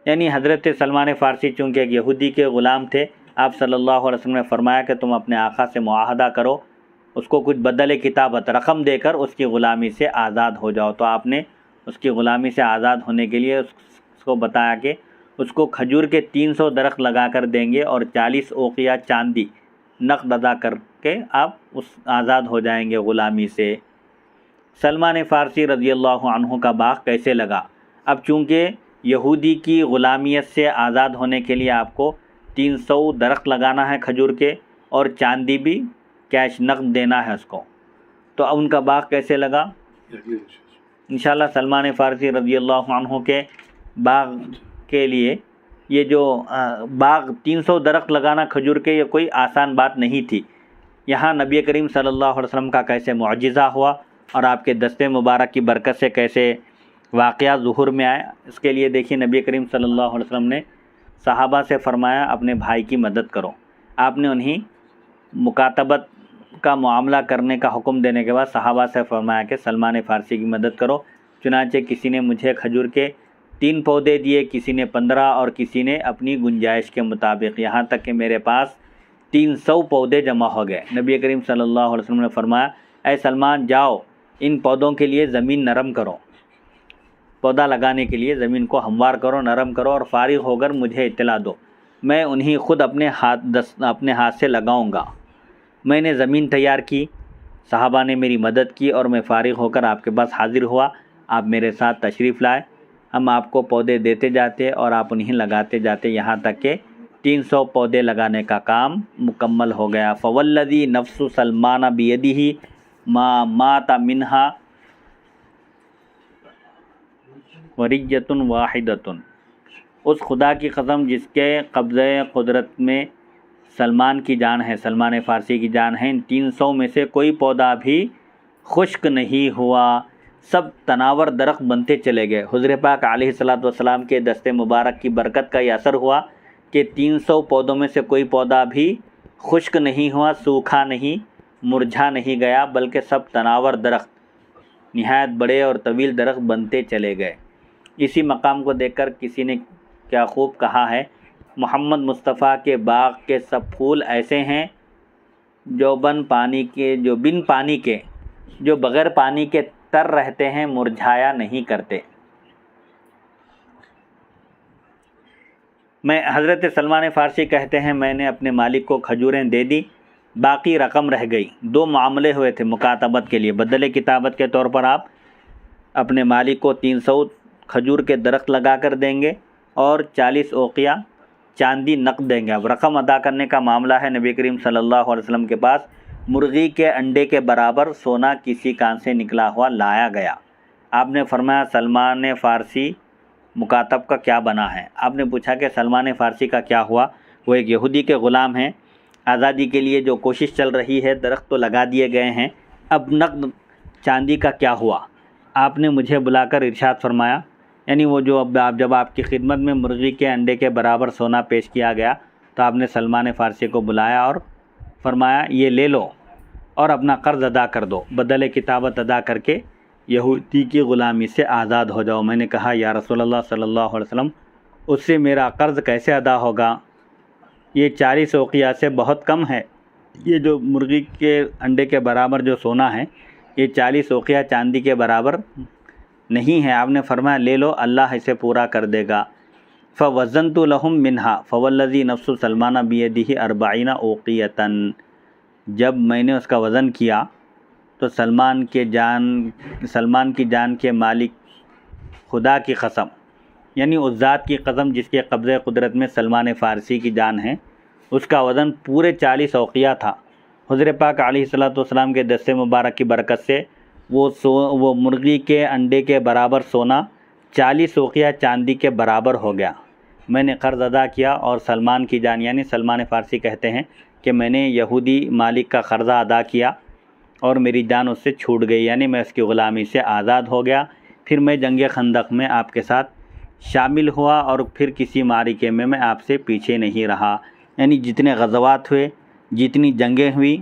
یعنی حضرت سلمان فارسی چونکہ ایک یہودی کے غلام تھے، آپ صلی اللہ علیہ وسلم نے فرمایا کہ تم اپنے آقا سے معاہدہ کرو، اس کو کچھ بدل کتابت رقم دے کر اس کی غلامی سے آزاد ہو جاؤ۔ تو آپ نے اس کی غلامی سے آزاد ہونے کے لیے اس کو بتایا کہ اس کو کھجور کے 300 درخت لگا کر دیں گے اور 40 اوقیہ چاندی نقد ادا کر کے آپ آزاد ہو جائیں گے غلامی سے۔ سلمان فارسی رضی اللہ عنہ کا باغ کیسے لگا؟ اب چونکہ یہودی کی غلامیت سے آزاد ہونے کے لیے آپ کو 300 درخت لگانا ہے کھجور کے، اور چاندی بھی کیش نقد دینا ہے اس کو، تو اب ان کا باغ کیسے لگا؟ انشاءاللہ سلمان فارسی رضی اللہ عنہ کے باغ کے لیے یہ جو باغ 300 درخت لگانا کھجور کے، یہ کوئی آسان بات نہیں تھی۔ یہاں نبی کریم صلی اللہ علیہ وسلم کا کیسے معجزہ ہوا اور آپ کے دست مبارک کی برکت سے کیسے واقعہ ظہور میں آئے، اس کے لیے دیکھیے نبی کریم صلی اللہ علیہ وسلم نے صحابہ سے فرمایا اپنے بھائی کی مدد کرو۔ آپ نے انہیں مکاتبت کا معاملہ کرنے کا حکم دینے کے بعد صحابہ سے فرمایا کہ سلمان فارسی کی مدد کرو۔ چنانچہ کسی نے مجھے کھجور کے 3 پودے دیے، کسی نے 15 اور کسی نے اپنی گنجائش کے مطابق، یہاں تک کہ میرے پاس 300 پودے جمع ہو گئے۔ نبی کریم صلی اللہ علیہ وسلم نے فرمایا اے سلمان جاؤ ان پودوں کے لیے زمین نرم کرو، پودا لگانے کے لیے زمین کو ہموار کرو، نرم کرو، اور فارغ ہو کر مجھے اطلاع دو، میں انہیں خود اپنے ہاتھ سے لگاؤں گا۔ میں نے زمین تیار کی، صحابہ نے میری مدد کی، اور میں فارغ ہو کر آپ کے پاس حاضر ہوا، آپ میرے ساتھ تشریف لائے، ہم آپ کو پودے دیتے جاتے اور آپ انہیں لگاتے جاتے، یہاں تک کہ 300 پودے لگانے کا کام مکمل ہو گیا۔ فوالذی نفس سلمان بیدہ ما مات منہا وریۃ واحدۃ، اس خدا کی قسم جس کے قبضہ قدرت میں سلمان کی جان ہے، سلمان فارسی کی جان ہے، ان 300 میں سے کوئی پودا بھی خشک نہیں ہوا، سب تناور درخت بنتے چلے گئے۔ حضور پاک علیہ الصلوۃ والسلام کے دست مبارک کی برکت کا یہ اثر ہوا کہ 300 پودوں میں سے کوئی پودا بھی خشک نہیں ہوا، سوکھا نہیں، مرجھا نہیں گیا، بلکہ سب تناور درخت، نہایت بڑے اور طویل درخت بنتے چلے گئے۔ اسی مقام کو دیکھ کر کسی نے کیا خوب کہا ہے، محمد مصطفیٰ کے باغ کے سب پھول ایسے ہیں جو بن پانی کے، جو بن پانی کے، جو بغیر پانی کے تر رہتے ہیں، مرجھایا نہیں کرتے۔ حضرت سلمان فارسی کہتے ہیں میں نے اپنے مالک کو کھجوریں دے دی، باقی رقم رہ گئی۔ 2 معاملے ہوئے تھے مکاتبت کے لیے، بدلے کتابت کے طور پر آپ اپنے مالک کو 300 کھجور کے درخت لگا کر دیں گے اور 40 اوقیہ چاندی نقد دیں گے۔ اب رقم ادا کرنے کا معاملہ ہے، نبی کریم صلی اللہ علیہ وسلم کے پاس مرغی کے انڈے کے برابر سونا کسی کان سے نکلا ہوا لایا گیا۔ آپ نے فرمایا سلمان فارسی مکاتب کا کیا بنا ہے؟ آپ نے پوچھا کہ سلمان فارسی کا کیا ہوا؟ وہ ایک یہودی کے غلام ہیں، آزادی کے لیے جو کوشش چل رہی ہے، درخت تو لگا دیے گئے ہیں، اب نقد چاندی کا کیا ہوا؟ آپ نے مجھے بلا کر ارشاد فرمایا، یعنی وہ جو جب آپ کی خدمت میں مرغی کے انڈے کے برابر سونا پیش کیا گیا تو آپ نے سلمان فارسی کو بلایا اور فرمایا یہ لے لو اور اپنا قرض ادا کر دو، بدل کتابت ادا کر کے یہودی کی غلامی سے آزاد ہو جاؤ۔ میں نے کہا یا رسول اللہ صلی اللہ علیہ وسلم اس سے میرا قرض کیسے ادا ہوگا؟ یہ 40 اوقیہ سے بہت کم ہے، یہ جو مرغی کے انڈے کے برابر جو سونا ہے یہ 40 اوقیہ چاندی کے برابر نہیں ہے۔ آپ نے فرمایا لے لو، اللہ اسے پورا کر دے گا۔ فوزنت لهم منها فوالذی نفس سلمان بیدہ 40 اوقیۃ، جب میں نے اس کا وزن کیا تو سلمان کی جان کے مالک خدا کی قسم، یعنی اس ذات کی قسم جس کے قبضہ قدرت میں سلمان فارسی کی جان ہے، اس کا وزن پورے 40 اوقیہ تھا۔ حضور پاک علیہ الصلوۃ والسلام کے دست مبارک کی برکت سے وہ مرغی کے انڈے کے برابر سونا 40 اوقیہ چاندی کے برابر ہو گیا۔ میں نے قرض ادا کیا اور سلمان کی جان، یعنی سلمان فارسی کہتے ہیں کہ میں نے یہودی مالک کا قرضہ ادا کیا اور میری جان اس سے چھوٹ گئی، یعنی میں اس کی غلامی سے آزاد ہو گیا۔ پھر میں جنگ خندق میں آپ کے ساتھ شامل ہوا اور پھر کسی معرکے میں میں آپ سے پیچھے نہیں رہا، یعنی جتنے غزوات ہوئے، جتنی جنگیں ہوئی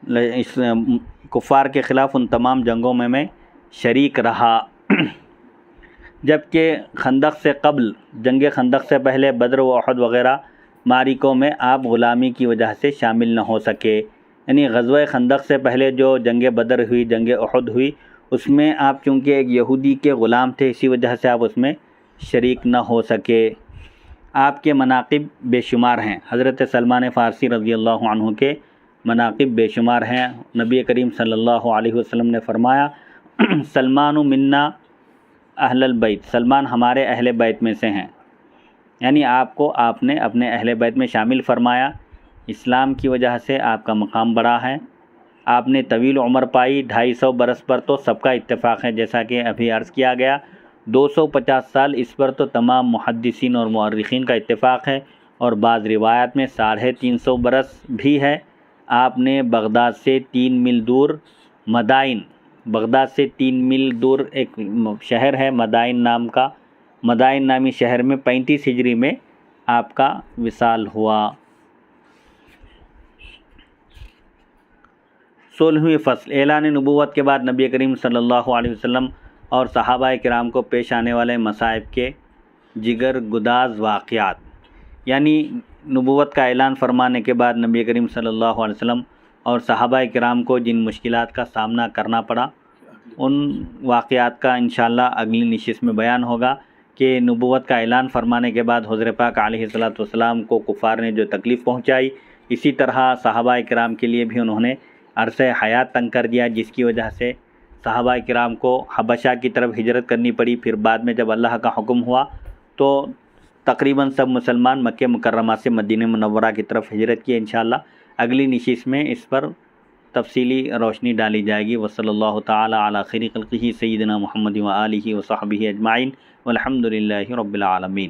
اس کفار کے خلاف، ان تمام جنگوں میں شریک رہا۔ جبکہ خندق سے قبل، جنگ خندق سے پہلے بدر و احد وغیرہ معرکوں میں آپ غلامی کی وجہ سے شامل نہ ہو سکے، یعنی غزوہ خندق سے پہلے جو جنگ بدر ہوئی، جنگ احد ہوئی، اس میں آپ چونکہ ایک یہودی کے غلام تھے، اسی وجہ سے آپ اس میں شریک نہ ہو سکے۔ آپ کے مناقب بے شمار ہیں، حضرت سلمان فارسی رضی اللہ عنہ کے مناقب بے شمار ہیں۔ نبی کریم صلی اللہ علیہ وسلم نے فرمایا سلمان منا اہل البیت، سلمان ہمارے اہل بیت میں سے ہیں، یعنی آپ کو آپ نے اپنے اہل بیت میں شامل فرمایا، اسلام کی وجہ سے آپ کا مقام بڑا ہے، آپ نے طویل عمر پائی، 250 برس پر تو سب کا اتفاق ہے، جیسا کہ ابھی عرض کیا گیا، 250 سال اس پر تو تمام محدثین اور مورخین کا اتفاق ہے، اور بعض روایات میں 350 برس بھی ہے۔ آپ نے بغداد سے 3 میل دور مدائن، بغداد سے 3 میل دور ایک شہر ہے مدائن نام کا، مدائن نامی شہر میں 35 ہجری میں آپ کا وصال ہوا۔ 16ویں فصل، اعلان نبوت کے بعد نبی کریم صلی اللہ علیہ وسلم اور صحابہ کرام کو پیش آنے والے مصائب کے جگر گداز واقعات، یعنی نبوت کا اعلان فرمانے کے بعد نبی کریم صلی اللہ علیہ وسلم اور صحابہ کرام کو جن مشکلات کا سامنا کرنا پڑا، ان واقعات کا انشاءاللہ اگلی نشست میں بیان ہوگا کہ نبوت کا اعلان فرمانے کے بعد حضور پاک علیہ الصلوۃ والسلام کو کفار نے جو تکلیف پہنچائی، اسی طرح صحابہ کرام کے لیے بھی انہوں نے عرصہ حیات تنگ کر دیا، جس کی وجہ سے صحابہ کرام کو حبشہ کی طرف ہجرت کرنی پڑی۔ پھر بعد میں جب اللہ کا حکم ہوا تو تقریباً سب مسلمان مکہ مکرمہ سے مدینہ منورہ کی طرف ہجرت کی۔ انشاءاللہ اگلی نشست میں اس پر تفصیلی روشنی ڈالی جائے گی۔ وصلی اللہ تعالی علی خیر خلقہ سیدنا محمد و آلہ و صحبہ اجمعین والحمد للہ رب العالمین۔